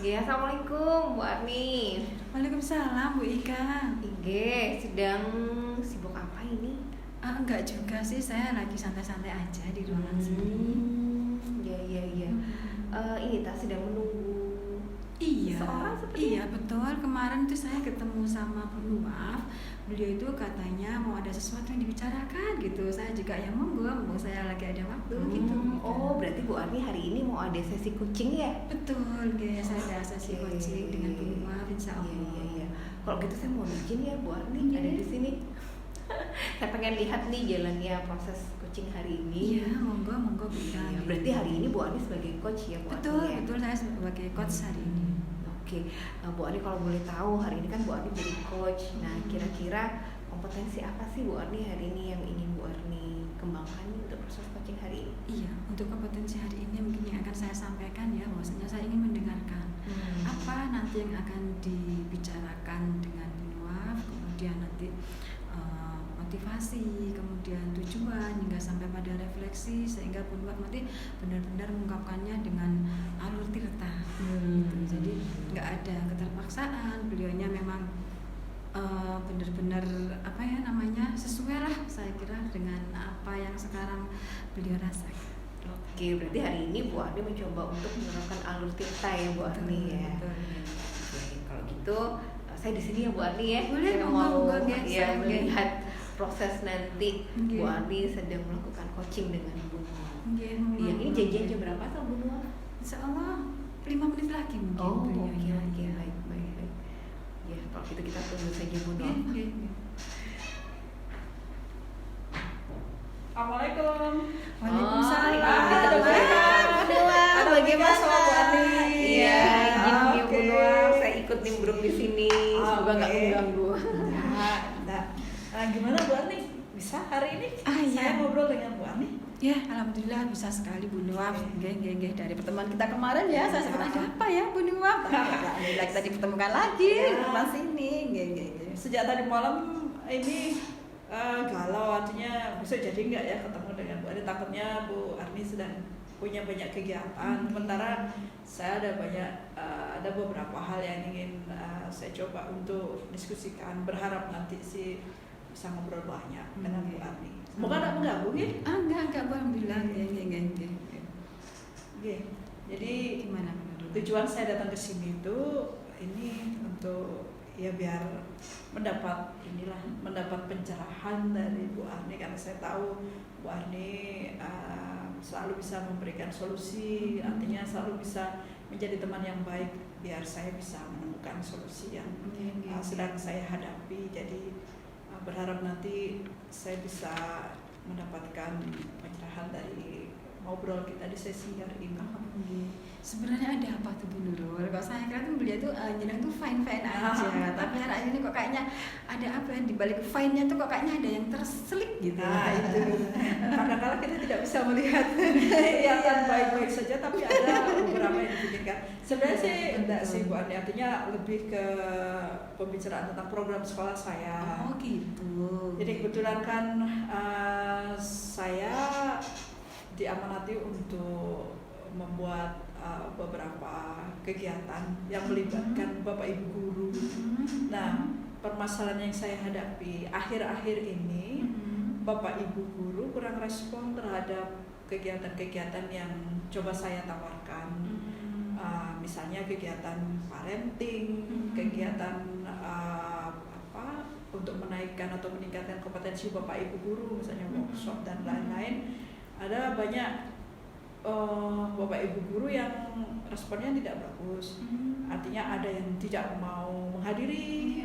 Ya, assalamualaikum Bu Arni. Waalaikumsalam Bu Ika. Ige, sedang sibuk apa ini? Enggak juga sih, saya lagi santai-santai aja di ruangan sini. Iya. Ini tak sedang menunggu Iya, seorang seperti iya betul. Kemarin tuh saya ketemu sama Bu Nuaf. Beliau itu katanya mau ada sesuatu yang dibicarakan gitu. Saya juga ya monggo saya lagi ada waktu gitu. Oh, berarti Bu Arni hari ini mau ada sesi coaching ya? Betul, guys. Saya ada sesi coaching dengan Bu Nuaf, insya Allah. Iya. Kalau gitu saya mau izin ya Bu Arni Iya. ada di sini. Saya pengen lihat nih jalannya proses coaching hari ini. Iya, monggo Bu Ika. Iya, berarti hari ini Bu Arni sebagai coach ya Bu Arni ya? Betul, saya sebagai coach hari ini. Oke, Bu Ani kalau boleh tahu hari ini kan Bu Ani jadi coach. Nah, kira-kira kompetensi apa sih Bu Ani hari ini yang ingin Bu Ani kembangkan untuk proses coaching hari ini? Iya, untuk kompetensi hari ini mungkin yang akan saya sampaikan ya, bahwasanya saya ingin mendengarkan apa nanti yang akan dibicarakan dengan Bu Nuaf, kemudian nanti motivasi, kemudian tujuan hingga sampai pada refleksi sehingga Bu Nuaf nanti benar-benar mengungkapkannya dengan alur tirta. Gitu. Jadi nggak ada keterpaksaan, beliaunya memang benar-benar apa ya namanya sesuai lah saya kira dengan apa yang sekarang beliau rasakan. Oke, berarti hari ini Bu Ani mencoba untuk menerapkan alur tirta ya Bu Ani ya. Betul. Oke, kalau gitu saya di sini ya Bu Ani ya. Boleh, saya monggo, mau guys. ya melihat proses nanti Oke. Bu Ani sedang melakukan coaching dengan Bu Nuaf. Iya, Iya, ini janjian jam berapa sama Bu Nuaf? Insya Allah 5 menit lagi mungkin. Oh, beliaunya. oke, baik. Ya, kalau gitu kita tunggu saja Bu Nuaf. Iya. Assalamualaikum. Waalaikumsalam. Ada Bu Nuaf. bagaimana? Sama Bu Ani. Iya, izin Bu Oke. Nuaf, saya ikut nimbrung di sini. Semoga nggak Oke. mengganggu. Nah, gimana Bu Ani? Bisa hari ini? Iya. Saya ngobrol dengan Bu Ani. Ya, alhamdulillah bisa sekali Bu Nuaf. Nggih. Dari pertemuan kita kemarin ya, saya sempat ada apa ya Bu Nuaf? Alhamdulillah kita dipertemukan lagi di rumah sini. Nggih. Sejak tadi malam ini galau, artinya bisa jadi nggak ya ketemu dengan Bu Ani? Takutnya Bu Ani sedang punya banyak kegiatan. Sementara saya ada beberapa hal yang ingin saya coba untuk diskusikan. Berharap nanti sih bisa ngobrol banyak dengan Bu Ani. Semoga tidak mengganggu ya. Enggak alhamdulillah. Nggih. Oke. Jadi Gimana menurut? tujuan saya datang ke sini itu ini untuk ya biar mendapat pencerahan dari Bu Arni, karena saya tahu Bu Arni selalu bisa memberikan solusi, artinya selalu bisa menjadi teman yang baik biar saya bisa menemukan solusi yang sedang saya hadapi. Jadi berharap nanti saya bisa mendapatkan pencerahan dari ngobrol kita di sesi hari ini. Sebenarnya ada apa tuh Bu Nurul? Kok saya kira tuh beliau tuh jeneng tuh fine aja, tapi hari ini kok kayaknya ada apa yang dibalik fine-nya tuh kok kayaknya ada yang terselip gitu. Itu. Kadang-kadang kita tidak bisa melihat kelihatan baik-baik saja, tapi ada beberapa yang dipikirkan. Sebenarnya sih enggak sih Bu Ani, artinya lebih ke pembicaraan tentang program sekolah saya. Oh gitu. Jadi kebetulan kan saya diamanati untuk membuat beberapa kegiatan yang melibatkan Bapak Ibu guru. Nah, permasalahan yang saya hadapi akhir-akhir ini, Bapak Ibu guru kurang respon terhadap kegiatan-kegiatan yang coba saya tawarkan. Misalnya kegiatan parenting, kegiatan untuk menaikkan atau meningkatkan kompetensi Bapak Ibu guru, misalnya workshop dan lain-lain. Ada banyak Bapak Ibu guru yang responnya tidak bagus. Artinya ada yang tidak mau menghadiri,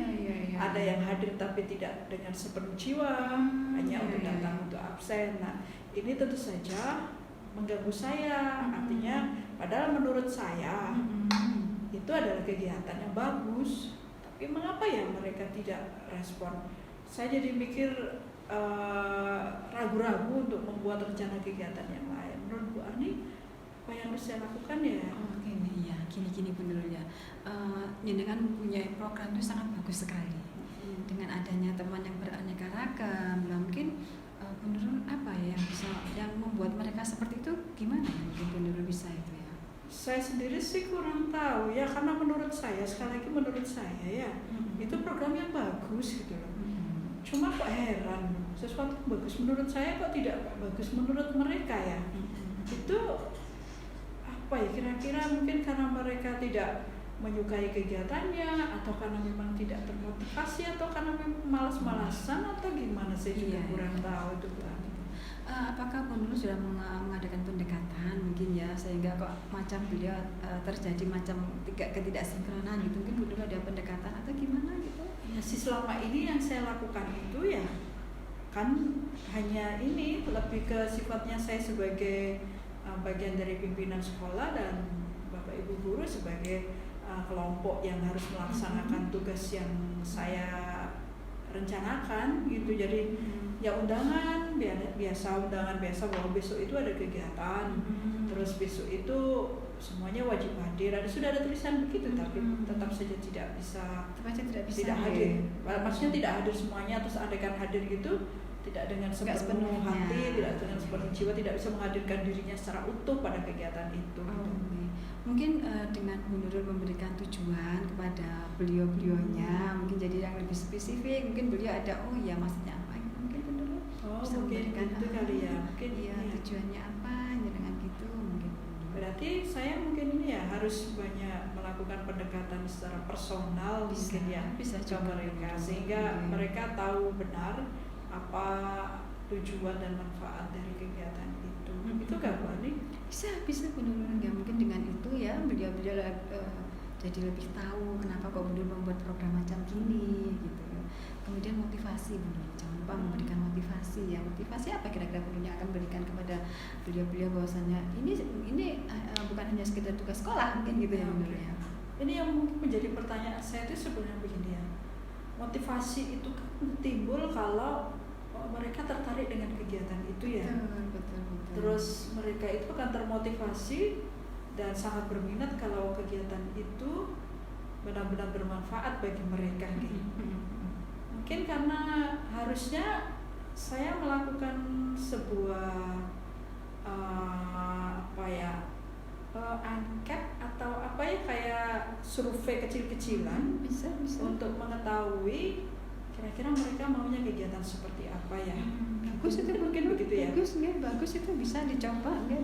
ada yang hadir tapi tidak dengan sepenuh jiwa, hanya untuk datang untuk absen. Nah, ini tentu saja mengganggu saya. Artinya padahal menurut saya itu adalah kegiatan yang bagus, tapi mengapa ya mereka tidak respon? Saya jadi mikir ragu-ragu untuk membuat rencana kegiatan yang lain. Menurut Bu Ani, apa yang harus saya lakukan ya? Gini Bu Nurul ya. Dengan mempunyai program itu sangat bagus sekali. Dengan adanya teman yang beraneka ragam, mungkin Bu Nurul apa ya yang bisa yang membuat mereka seperti itu gimana? Mungkin Bu Nurul bisa itu ya. saya sendiri sih kurang tahu ya, karena menurut saya, sekali lagi menurut saya ya, itu program yang bagus gitu loh. Cuma kok heran, sesuatu yang bagus menurut saya kok tidak bagus menurut mereka ya. Itu apa ya, kira-kira mungkin karena mereka tidak menyukai kegiatannya, atau karena memang tidak termotivasi, atau karena memang malas-malasan, atau gimana, saya juga kurang tahu itu Bu Ani. Apakah Bu Nurul sudah mengadakan pendekatan mungkin ya, sehingga kok macam beliau terjadi macam ketidaksinkronan gitu, mungkin Bu Nurul ada pendekatan atau gimana gitu? Ya sih, selama ini yang saya lakukan itu ya kan hanya ini, lebih ke sifatnya saya sebagai bagian dari pimpinan sekolah dan Bapak Ibu guru sebagai kelompok yang harus melaksanakan tugas yang saya rencanakan gitu. Jadi ya undangan biasa bahwa besok itu ada kegiatan, terus besok itu semuanya wajib hadir. Sudah ada tulisan begitu, tapi tetap saja tidak hadir. Maksudnya tidak hadir semuanya, terus andaikan hadir gitu tidak dengan sepenuh hati, tidak dengan sepenuh jiwa, tidak bisa menghadirkan dirinya secara utuh pada kegiatan itu. Mungkin dengan Bu Nurul memberikan tujuan kepada beliau-beliaunya, mungkin jadi yang lebih spesifik, mungkin beliau ada maksudnya apa gitu, mungkin Bu Nurul bisa mungkin memberikan itu kali ya, mungkin tujuannya apa dengan gitu mungkin. Berarti saya mungkin ini ya harus banyak melakukan pendekatan secara personal mungkin ya bisa ke mereka, sehingga mereka tahu benar apa tujuan dan manfaat dari kegiatan itu. Itu gak Bu Ani? Bisa Bu Nurul ya, mungkin dengan itu ya beliau jadi lebih tahu kenapa kok Bu Nurul membuat program macam gini gitu. Kemudian motivasi Bu Nurul, jangan lupa memberikan motivasi ya. Motivasi apa kira-kira Bu Nurul yang akan berikan kepada beliau-beliau bahwasanya ini bukan hanya sekedar tugas sekolah mungkin gitu ya Bu Nurul ya. Ini yang mungkin menjadi pertanyaan saya itu sebenarnya begini ya. Motivasi itu kan timbul kalau mereka tertarik dengan kegiatan itu ya. Betul. Terus mereka itu akan termotivasi dan sangat berminat kalau kegiatan itu benar-benar bermanfaat bagi mereka gitu. Mungkin karena harusnya saya melakukan sebuah angket atau kayak survei kecil-kecilan bisa untuk mengetahui kira-kira mereka maunya kegiatan seperti apa ya. Bagus itu mungkin begitu ya. Bagus itu bisa dicoba ya.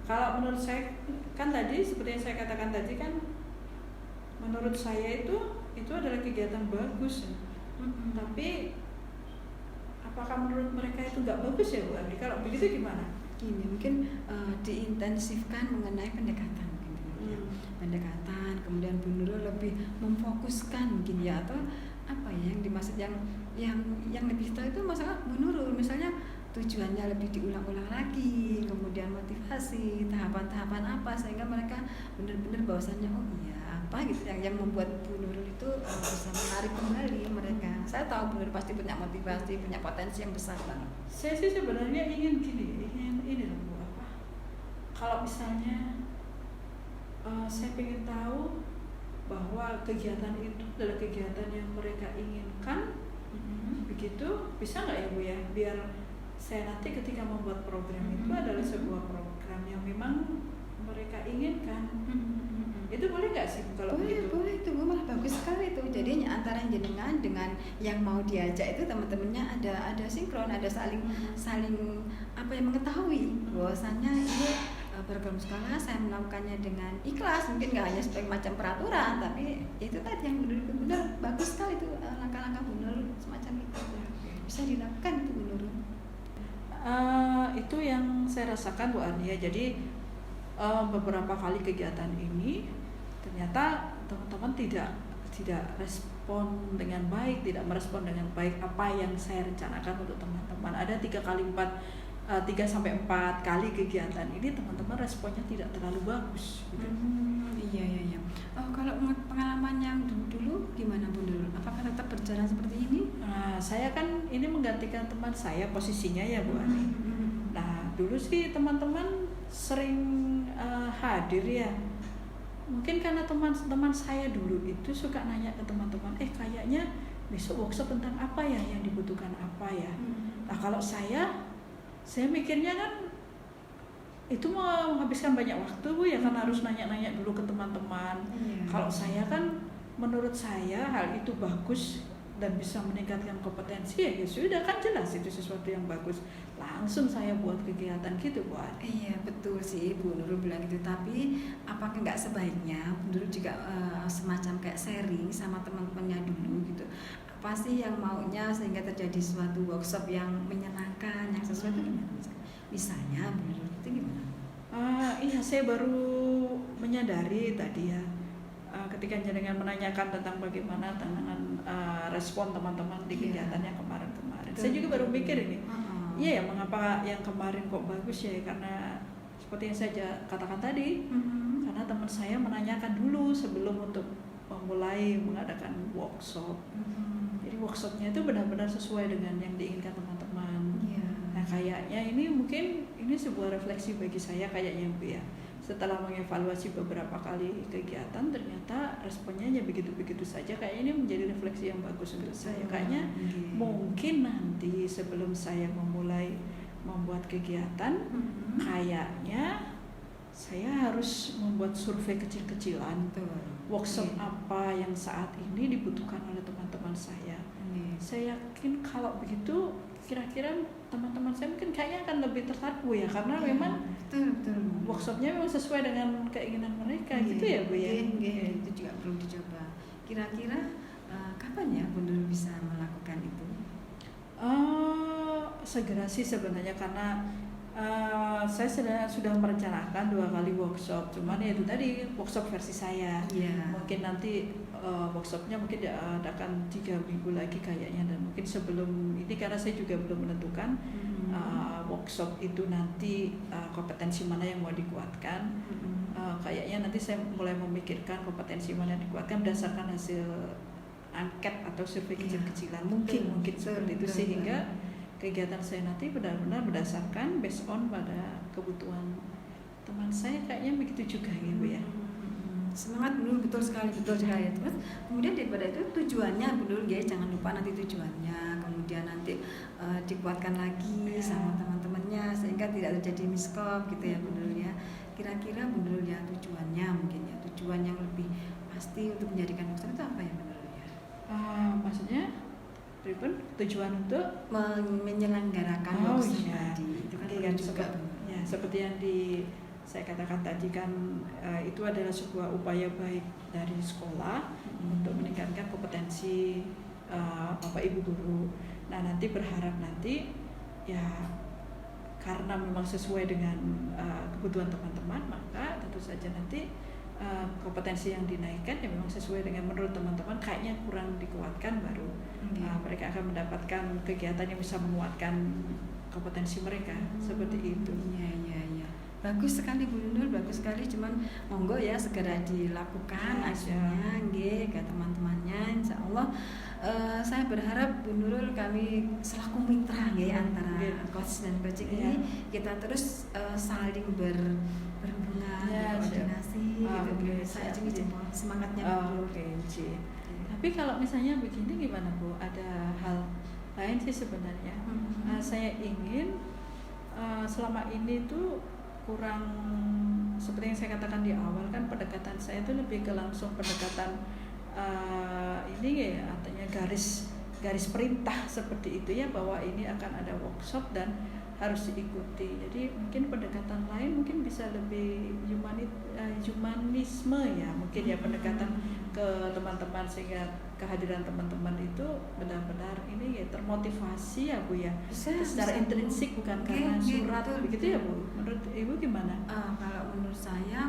Kalau menurut saya kan tadi seperti yang saya katakan tadi kan, menurut saya itu adalah kegiatan bagus. Tapi apakah menurut mereka itu nggak bagus ya Bu Andi? Kalau begitu gimana? Gini mungkin diintensifkan mengenai pendekatan mungkin pendekatan, kemudian Bu Nurul lebih memfokuskan mungkin ya, atau apa ya yang dimaksud yang lebih tahu itu masalah Bu Nurul, misalnya tujuannya lebih diulang-ulang lagi, kemudian motivasi tahapan-tahapan apa sehingga mereka benar-benar bahwasannya apa gitu yang membuat Bu Nurul itu bisa menarik kembali mereka. Saya tahu Bu Nurul pasti punya motivasi, punya potensi yang besar banget. Saya sih sebenarnya ingin ini loh Bu, kalau misalnya saya ingin tahu bahwa kegiatan itu adalah kegiatan yang mereka inginkan, begitu bisa nggak ya Bu ya, biar saya nanti ketika membuat program itu adalah sebuah program yang memang mereka inginkan. Itu boleh nggak sih kalau begitu? Boleh itu Bu, malah bagus sekali itu. Jadi antara jenengan dengan yang mau diajak itu teman-temannya ada sinkron, ada saling apa yang mengetahui bahwasannya ini program sekolah saya melakukannya dengan ikhlas, mungkin nggak hanya sebagai macam peraturan, tapi itu tadi yang benar-benar bagus sekali itu langkah-langkah Bu Nurul semacam itu bisa dilakukan itu Bu Nurul. Itu yang saya rasakan Bu Ani ya. Jadi beberapa kali kegiatan ini ternyata teman-teman tidak respon dengan baik, tidak merespon dengan baik apa yang saya rencanakan untuk teman-teman. Ada 3-4 kali kegiatan ini teman-teman responnya tidak terlalu bagus gitu. Iya. Kalau pengalaman yang dulu gimana Bu Nurul? Apakah tetap berjalan seperti ini? Saya kan ini menggantikan teman saya posisinya ya Bu Ani. Nah dulu sih teman-teman sering hadir ya. Mungkin karena teman-teman saya dulu itu suka nanya ke teman-teman, kayaknya besok workshop tentang apa ya, yang dibutuhkan apa ya. Nah kalau saya mikirnya kan itu mau menghabiskan banyak waktu Bu ya, karena harus nanya-nanya dulu ke teman-teman. Kalau saya kan, menurut saya hal itu bagus dan bisa meningkatkan kompetensi, ya sudah kan jelas itu sesuatu yang bagus, langsung saya buat kegiatan gitu Bu. Iya betul sih Bu Nurul bilang gitu, tapi apakah nggak sebaiknya Bu Nurul juga semacam kayak sharing sama teman-temannya dulu gitu, apa sih yang maunya sehingga terjadi suatu workshop yang menyenangkan, yang sesuai itu gimana misalnya Bu Nurul itu gimana? Iya, saya baru menyadari tadi ya, ketika jenengan menanyakan tentang bagaimana respon teman-teman di kegiatannya kemarin-kemarin. Saya juga baru mikir ini, iya ya, mengapa yang kemarin kok bagus ya, karena seperti yang saya katakan tadi, karena teman saya menanyakan dulu sebelum untuk memulai mengadakan workshop. Jadi workshopnya itu benar-benar sesuai dengan yang diinginkan teman-teman. Nah kayaknya ini mungkin ini sebuah refleksi bagi saya kayaknya Bu ya. Setelah mengevaluasi beberapa kali kegiatan, ternyata responnya ya begitu-begitu saja. Kayaknya ini menjadi refleksi yang bagus untuk saya. Kayaknya mungkin nanti sebelum saya memulai membuat kegiatan, kayaknya saya harus membuat survei kecil-kecilan. Workshop apa yang saat ini dibutuhkan oleh teman-teman saya. Saya yakin kalau begitu, kira-kira teman-teman saya mungkin kayaknya akan lebih tertarik Bu ya, karena memang betul. workshopnya memang sesuai dengan keinginan mereka gitu ya Bu ya. Itu juga perlu dicoba. Kira-kira kapan ya Bu Nurul bisa melakukan itu? Segera sih sebenarnya, karena saya sudah merencanakan 2 kali workshop, cuman ya itu tadi workshop versi saya. Mungkin nanti workshopnya mungkin akan 3 minggu lagi kayaknya, dan mungkin sebelum ini karena saya juga belum menentukan workshop itu nanti kompetensi mana yang mau dikuatkan. Kayaknya nanti saya mulai memikirkan kompetensi mana yang dikuatkan berdasarkan hasil angket atau survei kecil-kecilan. Mungkin seperti itu, sehingga kegiatan saya nanti benar-benar berdasarkan based on pada kebutuhan teman saya, kayaknya begitu juga gitu ya. Semangat Bu Nurul, betul sekali. Terus kemudian daripada itu tujuannya Bu Nurul ya, jangan lupa nanti tujuannya, kemudian nanti dikuatkan lagi sama teman-temannya sehingga tidak terjadi miskom gitu ya Bu Nurul ya. Kira-kira Bu Nurul ya tujuannya mungkin ya, tujuan yang lebih pasti untuk menjadikan workshop itu apa ya Bu Nurul ya? Maksudnya tujuan untuk menyelenggarakan workshop tadi itu kan juga ya, seperti yang saya katakan tadi kan, itu adalah sebuah upaya baik dari sekolah untuk meningkatkan kompetensi Bapak Ibu guru. Nah nanti berharap nanti ya, karena memang sesuai dengan kebutuhan teman-teman, maka tentu saja nanti kompetensi yang dinaikkan ya memang sesuai dengan menurut teman-teman kayaknya kurang dikuatkan, baru mereka akan mendapatkan kegiatan yang bisa menguatkan kompetensi mereka. Seperti itu. Iya. Bagus sekali Bu Nurul, bagus sekali. Cuman monggo ya segera dilakukan aksinya ke teman-temannya. Insya Allah saya berharap Bu Nurul, kami selaku mitra antara coach dan coaching ini kita terus saling berhubungan, berkoordinasi gitu. Saya juga semangatnya Bu Nurul. Tapi kalau misalnya begini gimana Bu? Ada hal lain sih sebenarnya. Saya ingin selama ini tuh kurang, seperti yang saya katakan di awal kan, pendekatan saya itu lebih ke langsung pendekatan ini ya, artinya garis perintah seperti itu ya, bahwa ini akan ada workshop dan harus diikuti. Jadi mungkin pendekatan lain mungkin bisa lebih humanisme ya, mungkin ya, pendekatan ke teman-teman sehingga kehadiran teman-teman itu benar-benar ini ya termotivasi ya Bu ya, secara intrinsik bukan karena surat begitu ya Bu. Menurut Ibu gimana? Kalau menurut saya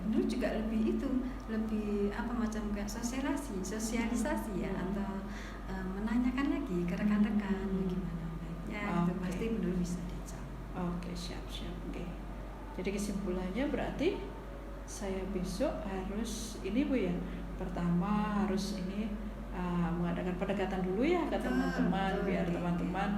menurut juga lebih apa macam kayak sosialisasi ya, atau menanyakan lagi ke rekan-rekan gimana baiknya, itu pasti benar bisa dicapai. Siap. Jadi kesimpulannya berarti saya besok harus ini Bu ya, pertama harus ini mengadakan pendekatan dulu ya ke teman-teman, biar teman-teman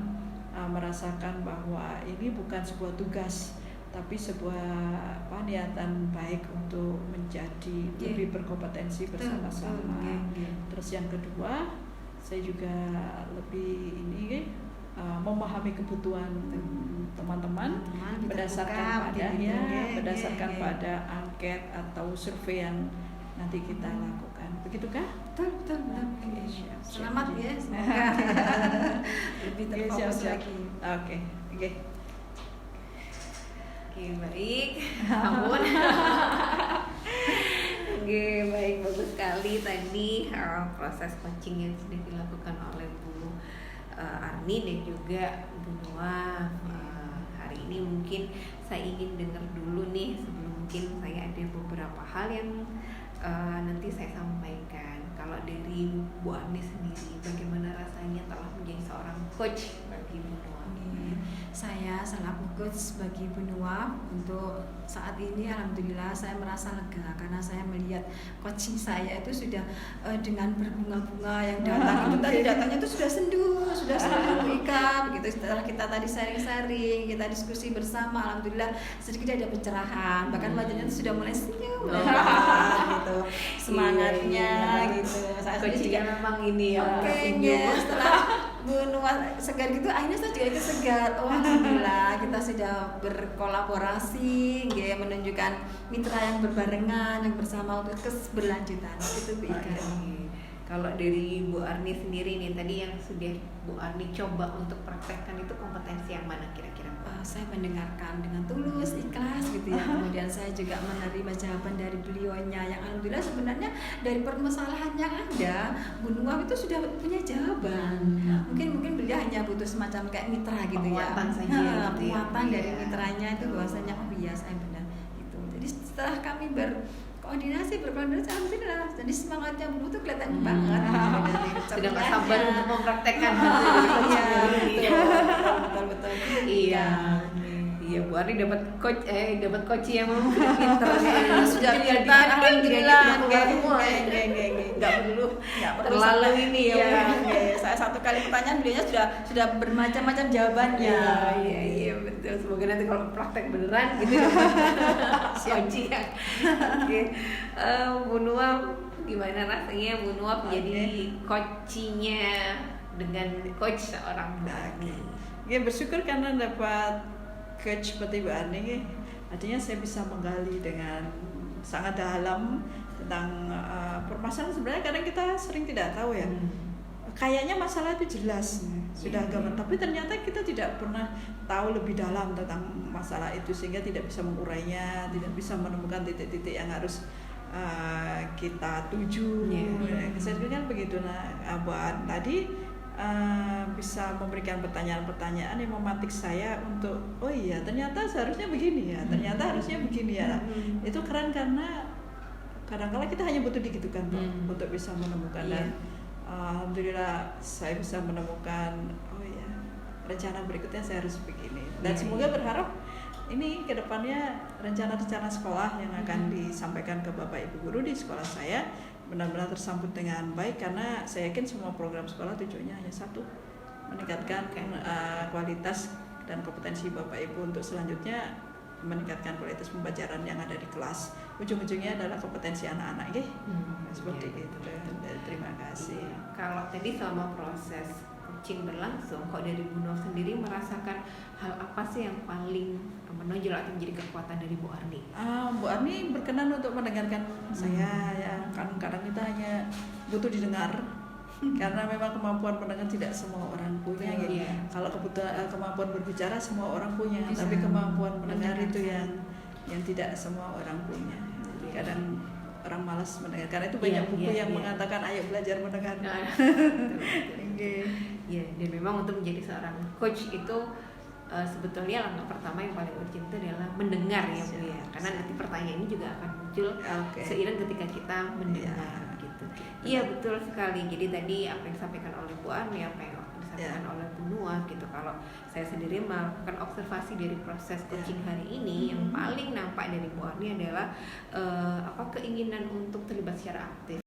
merasakan bahwa ini bukan sebuah tugas, tapi sebuah niatan baik untuk menjadi lebih berkompetensi bersama-sama. Terus yang kedua, saya juga lebih ini memahami kebutuhan teman-teman berdasarkan pada angket atau survei yang nanti kita lakukan. Begitukah? Betul. Oke, Selamat ya, semoga lebih terfokus lagi. Oke. Oke, baik. Ampun. Oke, baik, bagus sekali tadi proses coaching yang sudah dilakukan oleh Bu Arni dan juga Bu Noah. Hari ini mungkin saya ingin dengar dulu nih, sebelum mungkin saya ada beberapa hal yang nanti saya sampaikan. Kalau dari Bu Arni sendiri, bagaimana rasanya telah menjadi seorang coach bagi Bu Noah? Saya selaku coach bagi Bu Noah untuk saat ini alhamdulillah saya merasa lega karena saya melihat coaching saya itu sudah dengan berbunga-bunga yang datang itu tadi datangnya itu sudah sendu Ika begitu. Setelah kita tadi sharing-sharing, kita diskusi bersama, alhamdulillah sedikit ada pencerahan, bahkan wajahnya itu sudah mulai senyum gitu, semangatnya gitu. Saya Coachingnya juga memang ini ya, kayaknya setelah Bu Noah segar gitu, akhirnya saya juga ikut segar. Oh, alhamdulillah kita sudah berkolaborasi, ya, menunjukkan mitra yang berbarengan, yang bersama untuk keberlanjutan. Itu Bu Ika. Kalau dari Bu Arni sendiri nih, tadi yang sudah Bu Arni coba untuk praktekkan itu kompetensi yang mana kira-kira? Saya mendengarkan dengan tulus, ikhlas gitu ya. Kemudian saya juga menerima jawaban dari beliaunya yang alhamdulillah sebenarnya dari permasalahan yang ada, Bu Noah itu sudah punya jawaban. Mungkin beliau hanya butuh semacam kayak mitra gitu penguatan ya. saja gitu ya. Penguatan dari mitranya itu bahwasanya oh iya saya benar gitu. Jadi setelah kami berkoordinasi alhamdulillah. Jadi semangatnya Bu Noah tuh kelihatan banget. Sudah nggak sabar untuk mempraktekkan. Betul. Iya, Bu Arni dapat coach yang pinter ya. Sudah Jadi pintar, alhamdulillah. Nggak perlu terlalu ini ya. Saya satu kali pertanyaan beliaunya sudah bermacam-macam jawabannya. Iya, betul. Semoga nanti kalau praktek beneran gitu coaching ya. Oke. Bu Noah, gimana rasanya Bu Noah menjadi coachingnya dengan coach seorang Bu Arni? Ya, bersyukur karena dapat coach seperti Bu Arni. Artinya saya bisa menggali dengan sangat dalam tentang permasalahan. Sebenarnya kadang kita sering tidak tahu ya. Kayaknya masalah itu jelas sudah gambar, tapi ternyata kita tidak pernah tahu lebih dalam tentang masalah itu sehingga tidak bisa mengurainya, tidak bisa menemukan titik-titik yang harus kita tuju. Saya pikir kan begitu. Nah, buat tadi bisa memberikan pertanyaan-pertanyaan yang mematik saya untuk oh iya ternyata seharusnya begini ya, ternyata harusnya begini ya. Itu keren karena kadang-kadang kita hanya butuh digitukan untuk bisa menemukan. Dan alhamdulillah saya bisa menemukan oh ya rencana berikutnya saya harus begini. Dan semoga berharap ini kedepannya rencana-rencana sekolah yang akan disampaikan ke Bapak Ibu guru di sekolah saya benar-benar tersambut dengan baik, karena saya yakin semua program sekolah tujuannya hanya satu, meningkatkan kualitas dan kompetensi Bapak Ibu untuk selanjutnya meningkatkan kualitas pembelajaran yang ada di kelas. Ujung-ujungnya adalah kompetensi anak-anak, seperti itu. Terima kasih. Kalau tadi selama proses coaching berlangsung, kok dari Bu Noah sendiri merasakan hal apa sih yang paling menonjol atau menjadi kekuatan dari Bu Arni? Bu Arni berkenan untuk mendengarkan saya ya. Kadang-kadang kita hanya butuh didengar. Karena memang kemampuan mendengar tidak semua orang punya. Gitu. Kalau kemampuan berbicara semua orang punya, tapi kemampuan mendengar itu yang tidak semua orang punya. Jadi kadang orang malas mendengar. Karena itu banyak buku yang mengatakan ayo belajar mendengar. Ya, dan memang untuk menjadi seorang coach itu sebetulnya langkah pertama yang paling urgent itu adalah mendengar ya Bu ya. Karena nanti pertanyaan ini juga akan muncul seiring ketika kita mendengar gitu. Iya, betul sekali. Jadi tadi apa yang disampaikan oleh Bu Arni, apa yang disampaikan oleh Bu Noah gitu. Kalau saya sendiri melakukan observasi dari proses coaching hari ini, yang paling nampak dari Bu Arni adalah keinginan untuk terlibat secara aktif